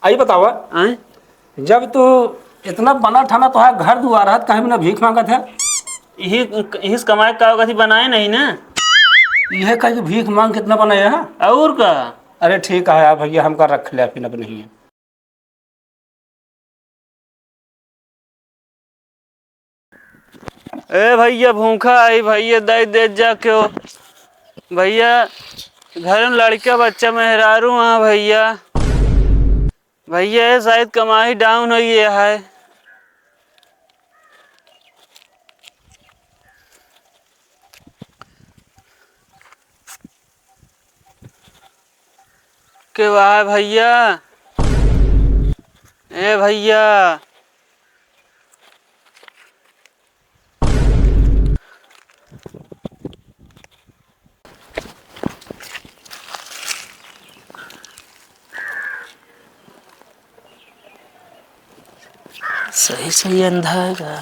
आई बतावा। आए जब तू इतना बना ठाना तो है घर दुआर है कहीं भी ना भीख मांगत है। यही यही कमाए का कथी बनाए नहीं ना। यह कहीं भीख मांग कितना बनाया है। और का अरे ठीक है यार भैया हमका रख ले फिर अब नहीं है। ए भैया भूखा आई भैया दे दे जा क्यों भैया। घर में लड़का बच्चा मेहरारू हाँ भैया। भैया शायद कमाई डाउन हो गया है। के वाह भैया। ए भैया सही सही अंधा है।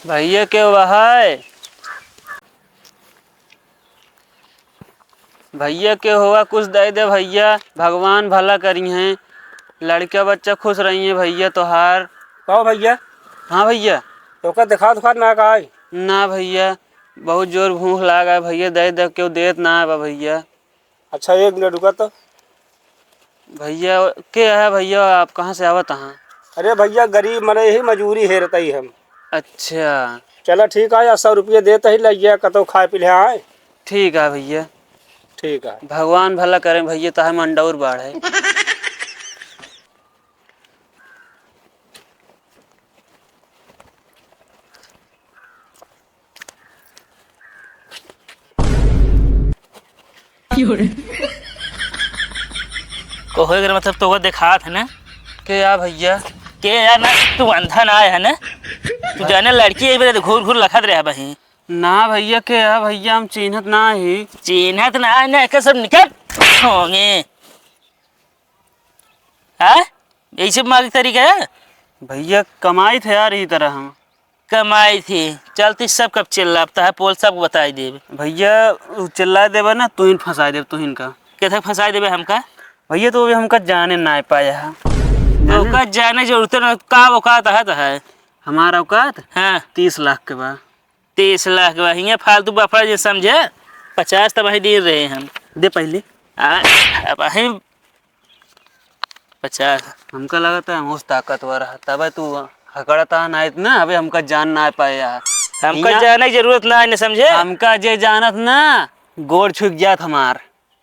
भैया के वहा है भैया के हुआ कुछ दे दे भैया भगवान भला करी हैं। लड़का बच्चा खुश रही है भैया तोहार। कहो भैया हाँ भैया। तो का दिखा दुखा ना का है। ना भैया बहुत जोर भूख लगा है भैया दे दे क्यों देत ना है भैया। अच्छा एक मिनट रुका तो। भैया के है भैया आप कहाँ से आवत हैं। अरे भैया गरीब मरे ही मजूरी हेरता ही हम। अच्छा चलो ठीक है 100 रुपये देते ही लग गया कतो खाए पी ले आए। ठीक है भैया। ठीक है। भगवान भला करें भैया ताहे मंडौर बाढ़ है। कोहे के मतलब तो दिखात है ना के या भैया के यार ना तू अंधा ना है ना तू जाने लड़की एक बार घूर घूर लखत रहा बही ना भैया के या भैया हम चिन्हत ना ही। चिन्हत ना है ना के सब निकल होंगे हाँ यही सब मांग तरीका है। भैया कमाई थे यार इसी तरह हम कमाई थी चलती सब कब चिल्लाता है पोल सब बताई देव भैया चिल्ला देवे ना तू इन फंसा दे तू इनका कैसे फंसा देवे हमका भैया तो अभी हमका जाने ना पाया है। औकात जाने जरूरत ना का औकात है हमारा औकात हाँ 30 लाख के बाद 30 लाख के बाद हियाँ फालतू बफड़ा जो समझे 50 तब वहीं दे रहे हम दे पहले अब वहीं 50 हमका लगा था हम उस ताकतवर है तब तू हकड़ता ना इतना अभी हमका जान ना पाया। हमका जाने की जरूरत ना है समझे हमका जे जानत ना गोड़ छुक जात हमार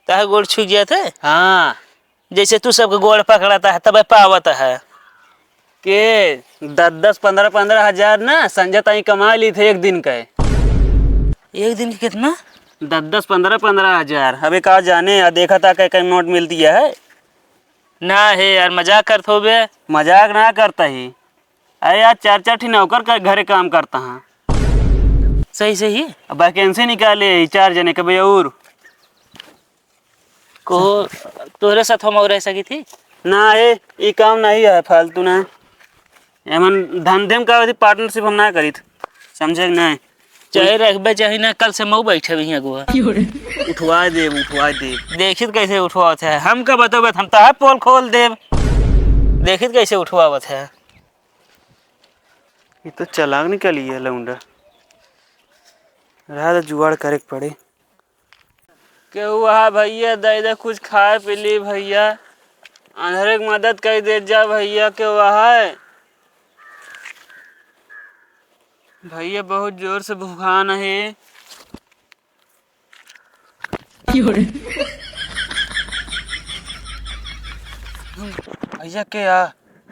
ताहे गोड़ छूट गया थे। हाँ जैसे तू सबको गोड़ पकड़ाता है तब पावत है के 10-15 हजार ना संजय ताई कमा ली थे एक दिन के। एक दिन की कितना 10-15 हजार अबे कहा जाने देखा था कहीं नोट मिलती है। ना है यार मजाक करत हो बे मजाक ना करता ही अरे यार 4 ठी नौकर का घरे काम करता हाँ। सही सही वैकेंसी निकाले 4 जने के भैया और को तोहरे साथ हम और रह सकी थी ना ये काम नहीं है फालतू ना एमन धंधे में का पार्टनरशिप हम ना करी समझे नहीं चाहे रखबे चाहे ना कल से मऊ बैठे भी अगुआ उठवा दे देखित कैसे उठवावत है हमका बताओ हम तो पोल खोल देव देखित कैसे उठवावत है। ये तो चलाक निकली है लौंडा रहा जुगाड़ करे पड़े। के हुआ भैया दे दे कुछ खाए पी ली भैया अंधेरे की मदद कर दे जा भैया के वहा है भैया बहुत जोर से भूखान है। भैया के आ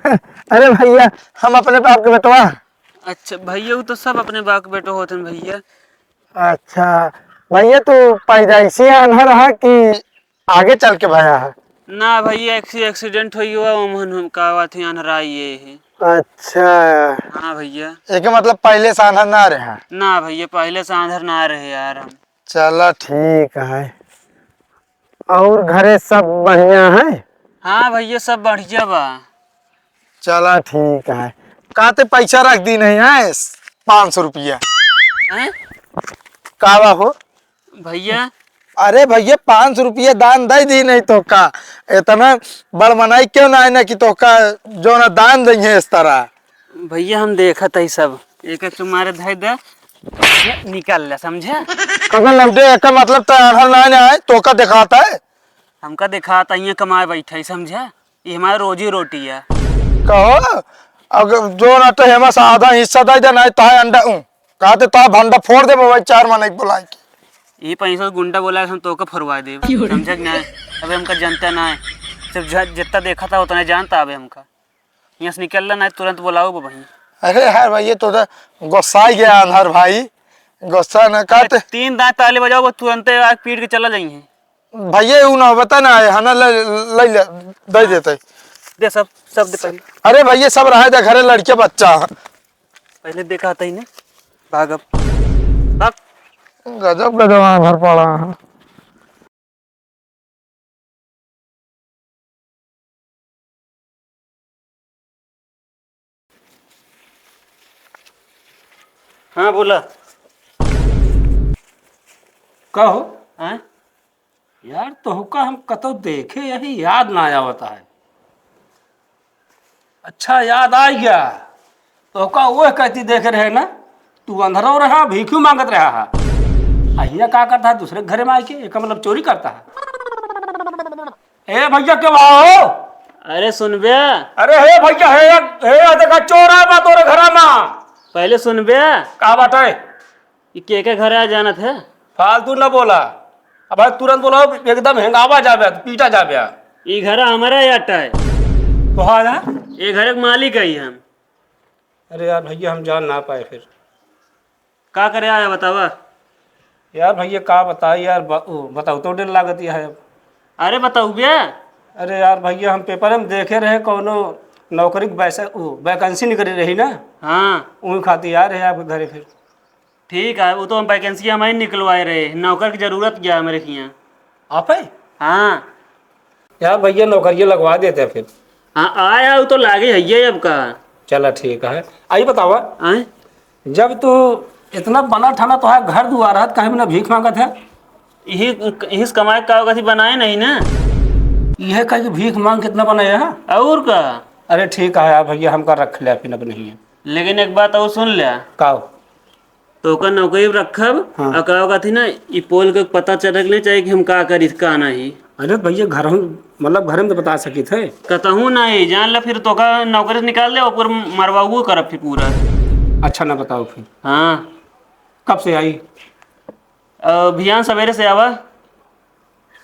अरे भैया हम अपने बाप के बेटवा। अच्छा भैया वो तो सब अपने बाप के बेटे होते हैं भैया। अच्छा भैया तू पैदाइशी अनहर है कि आगे चल के भया है। ना भैया एक्सीडेंट हुई हुआ हम का बात है अनहरा ये है। अच्छा, हाँ भैया। एक मतलब पहले से आंधर ना रहे। ना भैया, पहले से आंधर ना रहे यार हम। चला ठीक है। और घरे सब बढ़िया है? हाँ भैया, सब बढ़िया बा। चला ठीक है। काते पैसा रख दी नहीं है 500 रुपया? हैं? कावा हो भैया अरे भैया 500 रुपया दान दे दी नहीं तो का इतना बड़ मनाई क्यों ना है ना कि तो का जो ना दान देंगे इस तरह। भैया हम देखा था सब, एक एक तुम्हारे धै दे निकल ले, समझे? कगन लमटे का मतलब तो आधार ना है तो का दिखाता है। हमका देखा था ये कमाए बैठे, समझे? ये हमारी रोजी रोटी है। कहो अगर जो ना तो हेमा सा आधा हिस्सा दे देना है तो है अंडा कहते तो भंडा फोड़ दे भाई 4 महीने बुलाई ये पैसा गुंडा बोला हम तो फरवा दे, समझे कि नहीं? अबे हमका जानता ना है, सिर्फ जितना देखा था उतना जानता। अबे हमका यहाँ से निकलना नहीं, तुरंत बुलाओ भाई। अरे यार भाई तो गुस्सा ही गया अंधार भाई, गुस्सा न कहते 3 दांत ताले बजाओ, वो तुरंत आग पीट के चला जाइए। भैया ऊ ना बता ना है ना ले दे देते। दे सब दे पहले। अरे भैया सब रहे थे घरे लड़के बच्चा पहले देखा था ही ना। भाग अब भाग। गजब गजब अंधार पड़ा है। हाँ बोला। कहो हैं? यार तोहका हम कतो देखे यही याद ना आवता है। अच्छा याद आ गया। तोहका वो कहती देखे रहे ना, तू अंधरो रहा भीखू मांगत रहा है। अहिया का करता है दूसरे घर में आके, एक मतलब चोरी करता है। ए भैया के आओ। अरे सुन बे, अरे हे भैया हे देखा चोर है बा तोरे घर में। पहले सुन बे। का बात है? ये के घर आ जाना था? फालतू न बोला। अब भाई तुरंत बोलो, एकदम हेंगावा जाबे पीटा जाबे। ये घर हमारा याटा है। तो हाँ ना? ये घर के मालिक है हम। अरे यार भैया हम जान ना पाए फिर। का करे आया बतावा। यार भैया का बताई यार, बताओ तो डर लागत है अब। अरे बताऊ बे। अरे यार भैया हम पेपर में देखे रहे कोनो नौकरी वैकेंसी निकली रही ना, हाँ वही खाती यार है आपके घरे फिर। ठीक है, वो तो हम वैकेंसी हमारी निकलवाए रहे, नौकर की जरूरत क्या है मेरे की यहाँ। आप है? हाँ यार भैया नौकरियाँ लगवा देते फिर। हाँ आया, वो तो लागे है ये अब का। चला ठीक है। आई बतावा, आए? जब तू इतना बना ठाना तो है घर दुआर है, कहीं ना भीख मांगत है? यही से कमाए का कथी बनाए नहीं ना। यह कह भीख मांग कितना बनाया है? और का? अरे ठीक है यार भैया हमका रख लिया फिर अब नहीं है। लेकिन एक बात और सुन लिया, का तो का नौकरी रखब। हाँ। और का कथी ना, ई पोल के पता चलक नहीं चाहिए कि हम का करी का नहीं। अरे भैया घर मतलब घर में तो बता सकी थे। कतहूँ नहीं जान ला, फिर तो का नौकरी से निकाल ले और मरवाऊ करब फिर पूरा। अच्छा ना बताओ फिर हाँ कब से आई? अभियान सवेरे से आवा।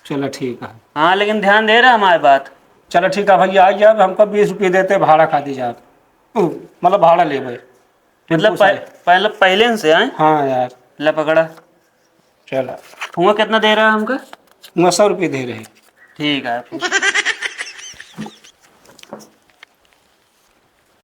चलो ठीक है। हाँ लेकिन ध्यान दे रहा हमारी बात। चलो ठीक है भैया आ गया। हमको 20 रुपये देते भाड़ा खा दी जात, मतलब भाड़ा ले भाई। मतलब पहले से आए। हाँ यार। ला पकड़ा। चलो हुआ कितना दे रहा है हमका? 900 रुपये दे रहे। ठीक है।